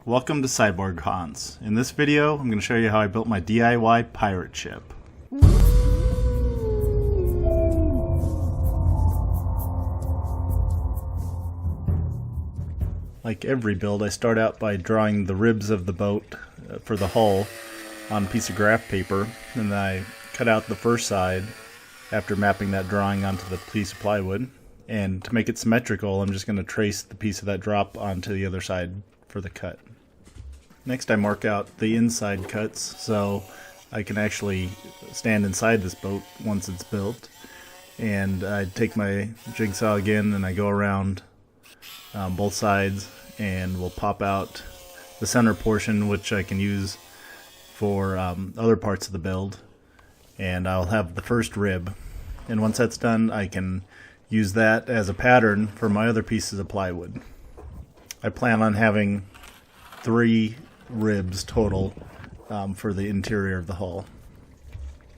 Welcome to Cyborg Hans. In this video, I'm going to show you how I built my DIY pirate ship. Like every build, I start out by drawing the ribs of the boat for the hull on a piece of graph paper, and then I cut out the first side after mapping that drawing onto the piece of plywood. And to make it symmetrical, I'm just going to trace the piece of that drop onto the other side for the cut. Next, I mark out the inside cuts so I can actually stand inside this boat once it's built. And I take my jigsaw again and I go around both sides, and we'll pop out the center portion, which I can use for other parts of the build. And I'll have the first rib. And once that's done, I can use that as a pattern for my other pieces of plywood. I plan on having 3 ribs total for the interior of the hull.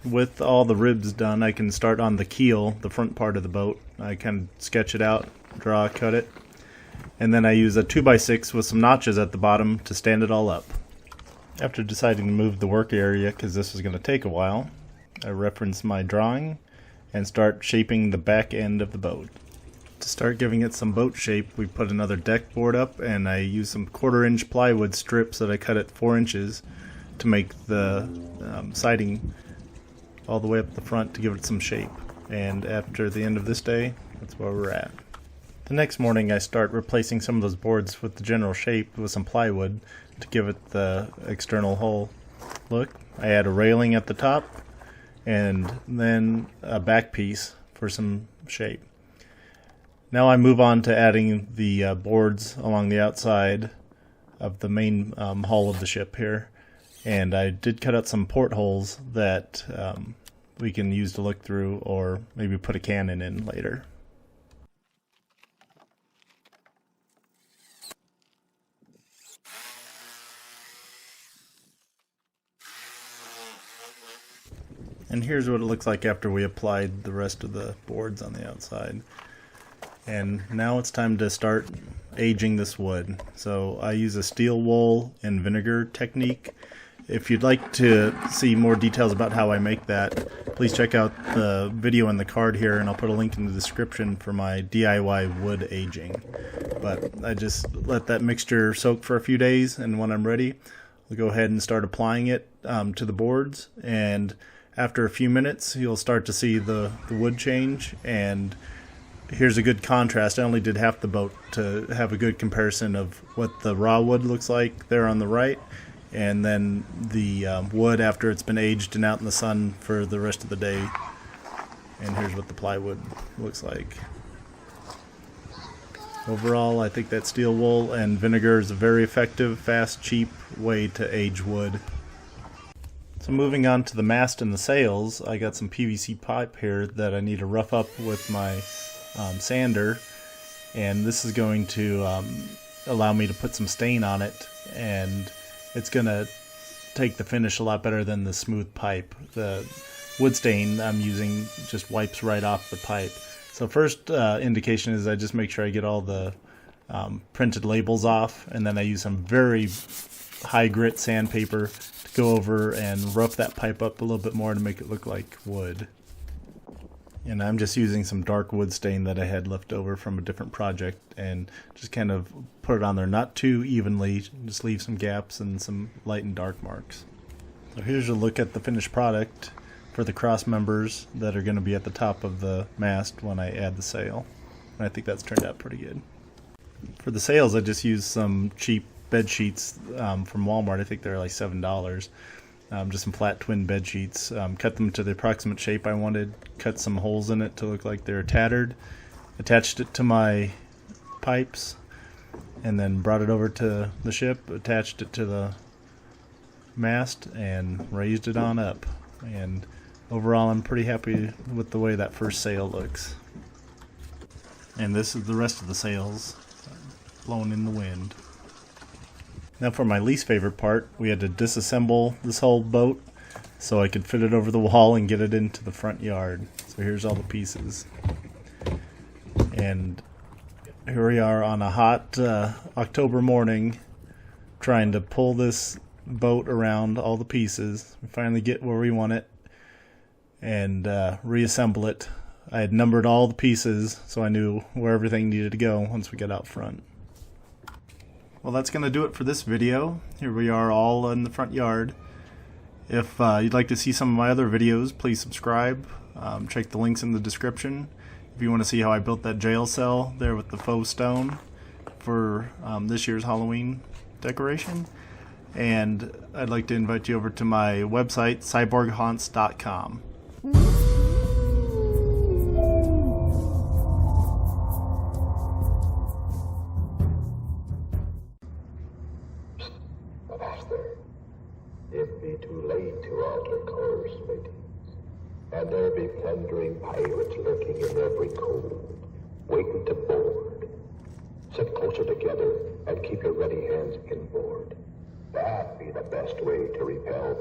With all the ribs done, I can start on the keel, the front part of the boat. I can sketch it out, draw, cut it, and then I use a 2x6 with some notches at the bottom to stand it all up. After deciding to move the work area, because this is going to take a while, I reference my drawing and start shaping the back end of the boat. To start giving it some boat shape, we put another deck board up, and I use some 1/4-inch plywood strips that I cut at 4 inches to make the siding all the way up the front to give it some shape. And after the end of this day, that's where we're at. The next morning, I start replacing some of those boards with the general shape with some plywood to give it the external hull look. I add a railing at the top and then a back piece for some shape. Now I move on to adding the boards along the outside of the main hull of the ship here. And I did cut out some portholes that we can use to look through, or maybe put a cannon in later. And here's what it looks like after we applied the rest of the boards on the outside. And now it's time to start aging this wood. So I use a steel wool and vinegar technique. If you'd like to see more details about how I make that, please check out the video in the card here, and I'll put a link in the description for my DIY wood aging. But I just let that mixture soak for a few days, and when I'm ready, I'll go ahead and start applying it to the boards. And after a few minutes, you'll start to see the wood change. And here's a good contrast. I only did half the boat to have a good comparison of what the raw wood looks like there on the right, and then the wood after it's been aged and out in the sun for the rest of the day. And here's what the plywood looks like. Overall, I think that steel wool and vinegar is a very effective, fast, cheap way to age wood. So moving on to the mast and the sails, I got some PVC pipe here that I need to rough up with my sander, and this is going to allow me to put some stain on it, and it's going to take the finish a lot better than the smooth pipe. The wood stain I'm using just wipes right off the pipe. So first indication is I just make sure I get all the printed labels off, and then I use some very high grit sandpaper to go over and rough that pipe up a little bit more to make it look like wood. And I'm just using some dark wood stain that I had left over from a different project, and just kind of put it on there, not too evenly, just leave some gaps and some light and dark marks. So here's a look at the finished product for the cross members that are going to be at the top of the mast when I add the sail. And I think that's turned out pretty good. For the sails, I just used some cheap bed sheets from Walmart. I think they're like $7. Just some flat twin bed sheets. Cut them to the approximate shape I wanted. Cut some holes in it to look like they're tattered. Attached it to my pipes, and then brought it over to the ship. Attached it to the mast and raised it on up. And overall, I'm pretty happy with the way that first sail looks. And this is the rest of the sails blowing in the wind. Now for my least favorite part, we had to disassemble this whole boat so I could fit it over the wall and get it into the front yard. So here's all the pieces. And here we are on a hot October morning trying to pull this boat around all the pieces. We finally get where we want it and reassemble it. I had numbered all the pieces so I knew where everything needed to go once we got out front. Well, that's going to do it for this video. Here we are all in the front yard. If you'd like to see some of my other videos, please subscribe. Check the links in the description. If you want to see how I built that jail cell there with the faux stone for this year's Halloween decoration. And I'd like to invite you over to my website, cyborghaunts.com. It be too late to alter course, mateys, and there be plundering pirates lurking in every cove, waiting to board. Sit closer together and keep your ready hands inboard. That be the best way to repel